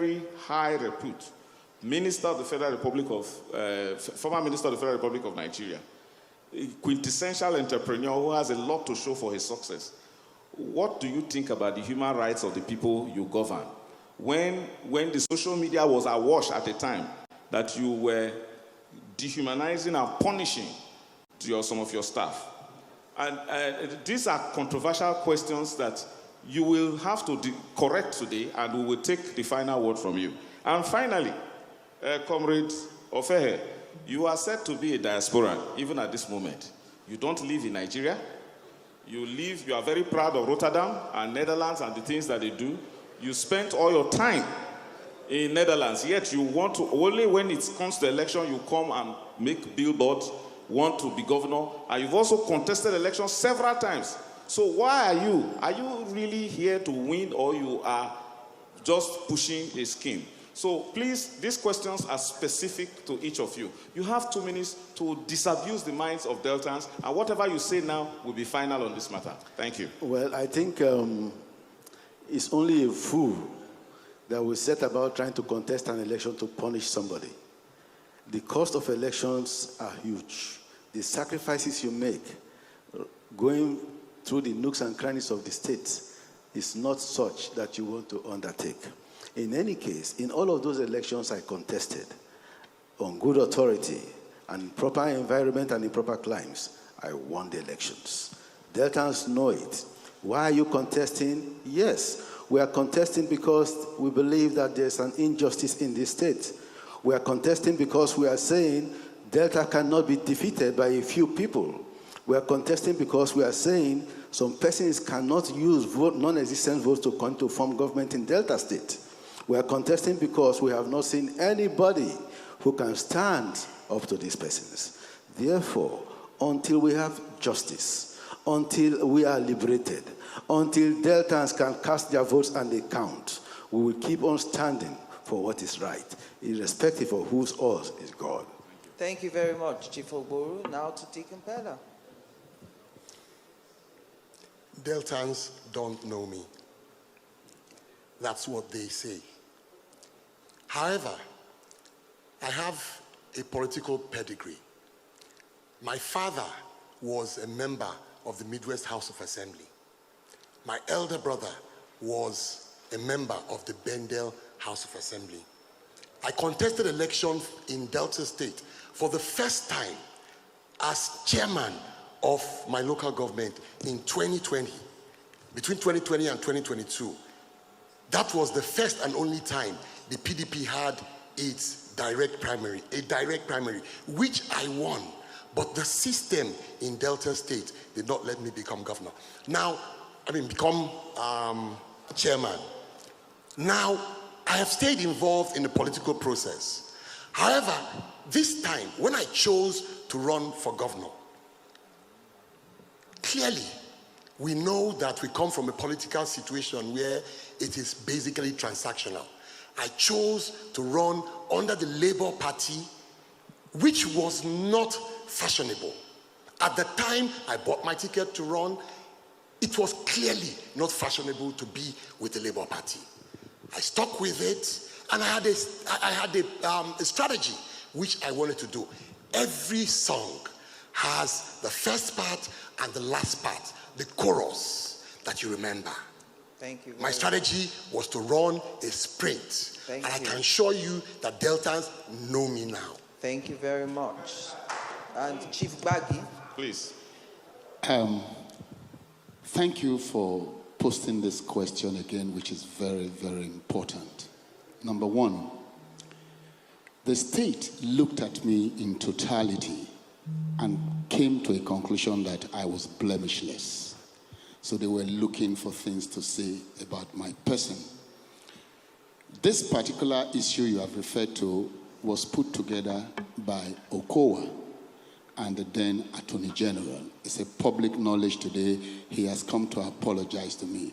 very high repute, Minister of the Federal Republic of, former Minister of the Federal Republic of Nigeria, a quintessential entrepreneur who has a lot to show for his success. What do you think about the human rights of the people you govern? When the social media was awash at a time that you were dehumanizing and punishing some of your staff. And these are controversial questions that you will have to correct today, and we will take the final word from you. And finally, Comrade Ofehe, you are said to be a diasporan, even at this moment. You don't live in Nigeria. You are very proud of Rotterdam and Netherlands and the things that they do. You spent all your time in Netherlands, yet you want to, only when it comes to election, you come and make billboards, want to be governor, and you've also contested elections several times. So why are you? Are you really here to win, or you are just pushing a scheme? So please, these questions are specific to each of you. You have 2 minutes to disabuse the minds of Deltans, and whatever you say now will be final on this matter. Thank you. Well, I think it's only a fool that will set about trying to contest an election to punish somebody. The cost of elections are huge. The sacrifices you make going through the nooks and crannies of the state is not such that you want to undertake. In any case, in all of those elections I contested, on good authority and proper environment and in proper climes, I won the elections. Deltans know it. Why are you contesting? Yes, we are contesting because we believe that there's an injustice in this state. We are contesting because we are saying Delta cannot be defeated by a few people. We are contesting because we are saying some persons cannot use non-existent votes to come to form government in Delta State. We are contesting because we have not seen anybody who can stand up to these persons. Therefore, until we have justice, until we are liberated, until Deltans can cast their votes and they count, we will keep on standing for what is right, irrespective of whose ours is God. Thank you very much, Chief Ogboru. Now to Deacon Pella. Deltans don't know me. That's what they say. However, I have a political pedigree. My father was a member of the Midwest House of Assembly. My elder brother was a member of the Bendel House of Assembly. I contested election in Delta State for the first time as chairman of my local government in 2020, between 2020 and 2022. That was the first and only time the PDP had its direct primary, which I won. But the system in Delta State did not let me become governor. Become chairman. Now, I have stayed involved in the political process. However, this time, when I chose to run for governor, clearly, we know that we come from a political situation where it is basically transactional. I chose to run under the Labour Party, which was not fashionable. At the time I bought my ticket to run, it was clearly not fashionable to be with the Labour Party. I stuck with it, and I had a strategy which I wanted to do. Every song has the first part and the last part, the chorus that you remember. Thank you. My strategy was to run a sprint. I can assure you that Deltans know me now. Thank you very much. And Chief Baggy. Please. Thank you for posting this question again, which is very, very important. Number one, the state looked at me in totality and came to a conclusion that I was blemishless. So they were looking for things to say about my person. This particular issue you have referred to was put together by Okowa and the then Attorney General. It's a public knowledge today. He has come to apologize to me.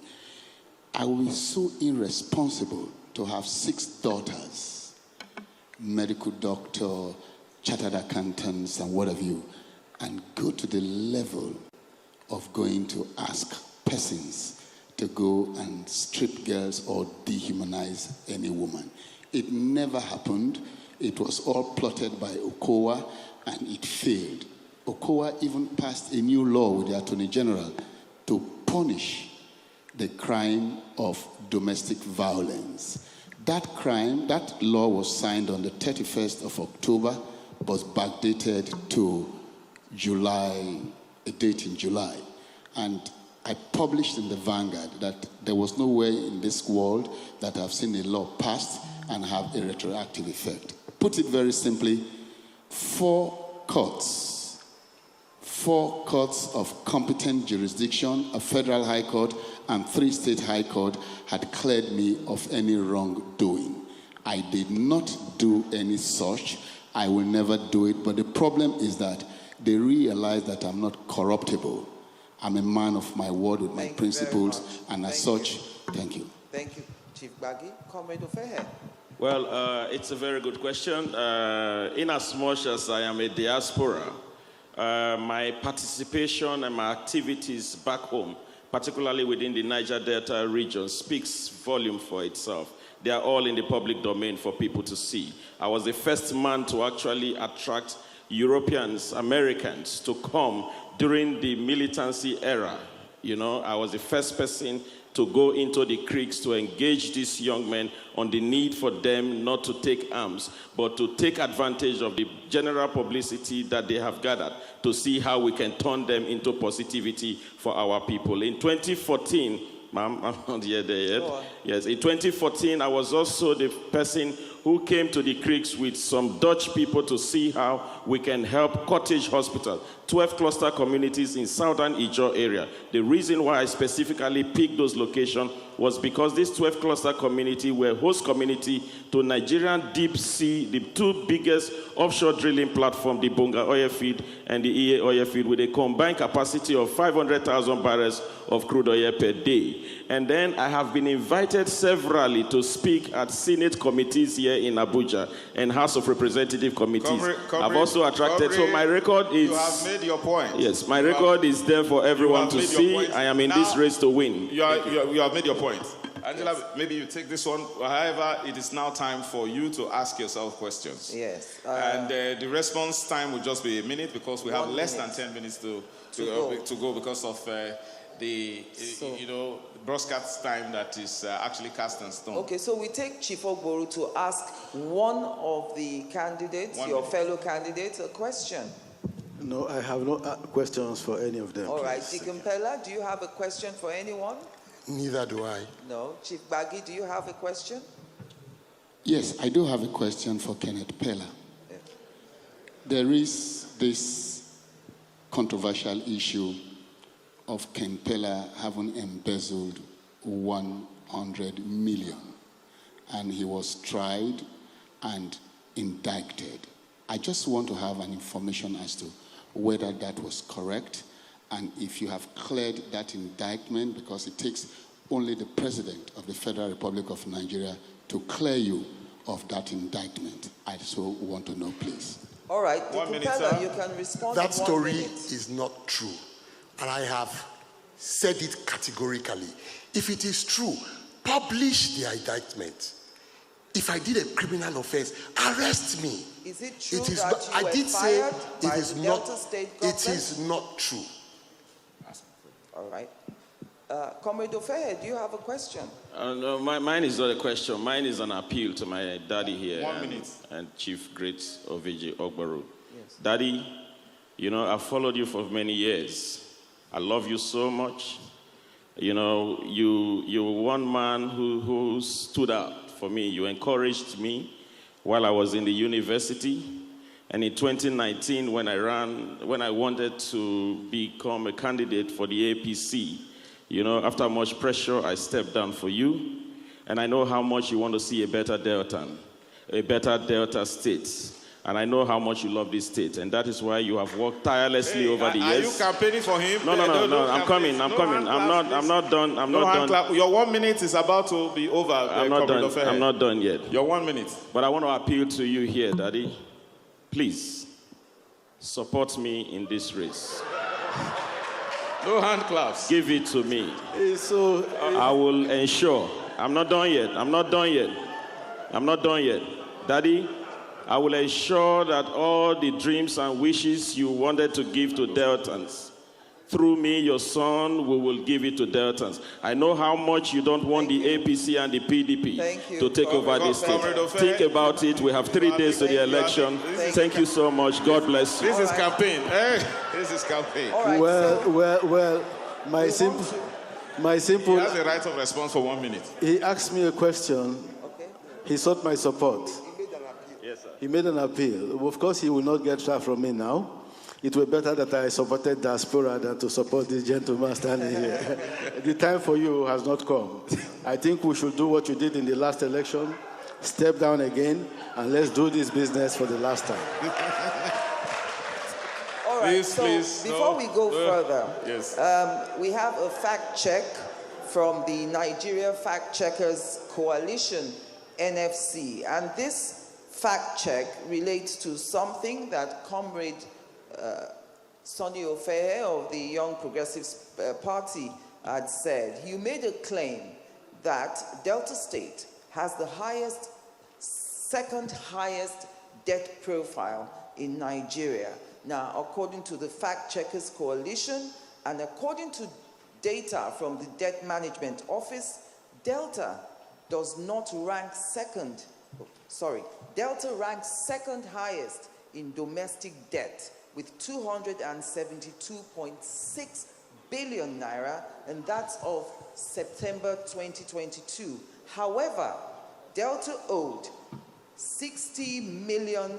I will be so irresponsible to have 6 daughters, medical doctor, chartered accountants, and what have you, and go to the level of going to ask persons to go and strip girls or dehumanize any woman. It never happened. It was all plotted by Okowa, and it failed. Okowa even passed a new law with the Attorney General to punish the crime of domestic violence. That law was signed on the 31st of October, was backdated to July, a date in July. And I published in the Vanguard that there was no way in this world that I've seen a law passed and have a retroactive effect. Put it very simply, four courts of competent jurisdiction, a federal high court and 3 state high court, had cleared me of any wrongdoing. I did not do any such. I will never do it. But the problem is that they realize that I'm not corruptible. I'm a man of my word with my principles, and as such, thank you. Thank you, Chief Gbagi. Comrade Ofehe. Well, it's a very good question. In as much as I am a diaspora, my participation and my activities back home, particularly within the Niger Delta region, speaks volume for itself. They are all in the public domain for people to see. I was the first man to actually attract Europeans, Americans to come during the militancy era. You know, I was the first person to go into the creeks to engage these young men on the need for them not to take arms, but to take advantage of the general publicity that they have gathered to see how we can turn them into positivity for our people. In 2014, ma'am, I'm not here there yet. Yes, in 2014, I was also the person who came to the creeks with some Dutch people to see how we can help Cottage Hospital, 12 cluster communities in southern Ijaw area. The reason why I specifically picked those locations was because these 12 cluster community were host community to Nigerian deep sea, the 2 biggest offshore drilling platform, the Bonga oil field and the EA oil field, with a combined capacity of 500,000 barrels of crude oil per day. And then I have been invited severally to speak at Senate committees here in Abuja and House of Representative committees. I've also attracted, so my record is... You have made your point. Yes, my record is there for everyone to see. I am in this race to win. You have made your point. Angela, yes. Maybe you take this one. However, it is now time for you to ask yourself questions. Yes. And the response time will just be a minute because we have less than 10 minutes to go because of the broadcast time that is actually cast in stone. Okay, so we take Chief Ogboru to ask one of the candidates, fellow candidates, a question. No, I have no questions for any of them. All right, Deacon Pella, do you have a question for anyone? Neither do I. No. Chief Gbagi, do you have a question? Yes, I do have a question for Kenneth Pella. Yeah. There is this controversial issue of Ken Pella having embezzled 100 million, and he was tried and indicted. I just want to have an information as to whether that was correct, and if you have cleared that indictment, because it takes only the President of the Federal Republic of Nigeria to clear you of that indictment. I so want to know, please. All right, Deacon Pella, you can respond. That story is not true, and I have said it categorically. If it is true, publish the indictment. If I did a criminal offense, arrest me. Is it true that you were fired by the Delta State government? It is not true. All right. Comrade Ofehe, do you have a question? No, mine is not a question. Mine is an appeal to my daddy here. 1 minute. And Chief Great Oveji Ogboru. Yes. Daddy, you know, I've followed you for many years. I love you so much. You know, you were one man who stood out for me. You encouraged me while I was in the university. And in 2019, when I wanted to become a candidate for the APC, you know, after much pressure, I stepped down for you. And I know how much you want to see a better Delta state. And I know how much you love this state. And that is why you have worked tirelessly over the years. Are you campaigning for him? No, I'm coming. I'm not done. I'm not done. Your 1 minute is about to be over. I'm not done yet. Your 1 minute. But I want to appeal to you here, Daddy. Please, support me in this race. No hand claps. Give it to me. So, I will ensure. I'm not done yet. I'm not done yet. I'm not done yet. Daddy, I will ensure that all the dreams and wishes you wanted to give to Deltans, through me, your son, we will give it to Deltans. I know how much you don't want the APC and the PDP to take over this state. Think about it. We have 3 days to the election. Thank you so much. God bless you. This is campaign. Hey, this is campaign. Well, my simple. He has a right of response for 1 minute. He asked me a question. He sought my support. Yes, sir. He made an appeal. Of course, he will not get that from me now. It were better that I supported diaspora than to support this gentleman standing here. The time for you has not come. I think we should do what you did in the last election, step down again, and let's do this business for the last time. All right, Please, before we go further, yes. we have a fact check from the Nigeria Fact Checkers Coalition, NFC, and this fact check relates to something that Comrade Sonny Ofehe of the Young Progressives Party had said. He made a claim that Delta State has the second highest debt profile in Nigeria. Now, according to the Fact Checkers Coalition and according to data from the Debt Management Office, Delta does not rank second. Delta ranks second highest in domestic debt with 272.6 billion naira, and that's of September 2022. However, Delta owed $60 million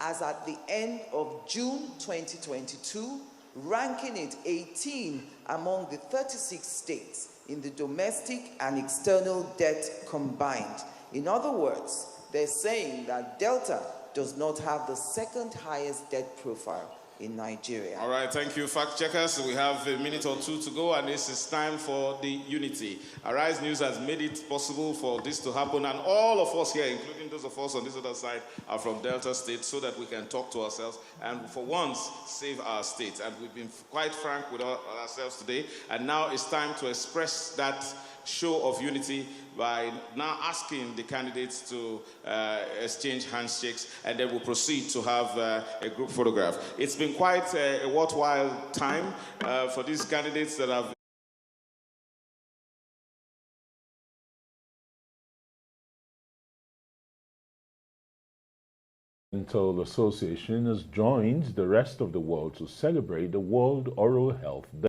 as at the end of June 2022, ranking it 18 among the 36 states in the domestic and external debt combined. In other words, they're saying that Delta does not have the second highest debt profile in Nigeria. All right, thank you, fact checkers. We have a minute or two to go, and this is time for the unity. Arise News has made it possible for this to happen, and all of us here, including those of us on this other side, are from Delta State, so that we can talk to ourselves and for once save our state. And we've been quite frank with ourselves today, and now it's time to express that show of unity by now asking the candidates to exchange handshakes, and then we'll proceed to have a group photograph. It's been quite a worthwhile time for these candidates that have Dental Association has joined the rest of the world to celebrate the World Oral Health Day.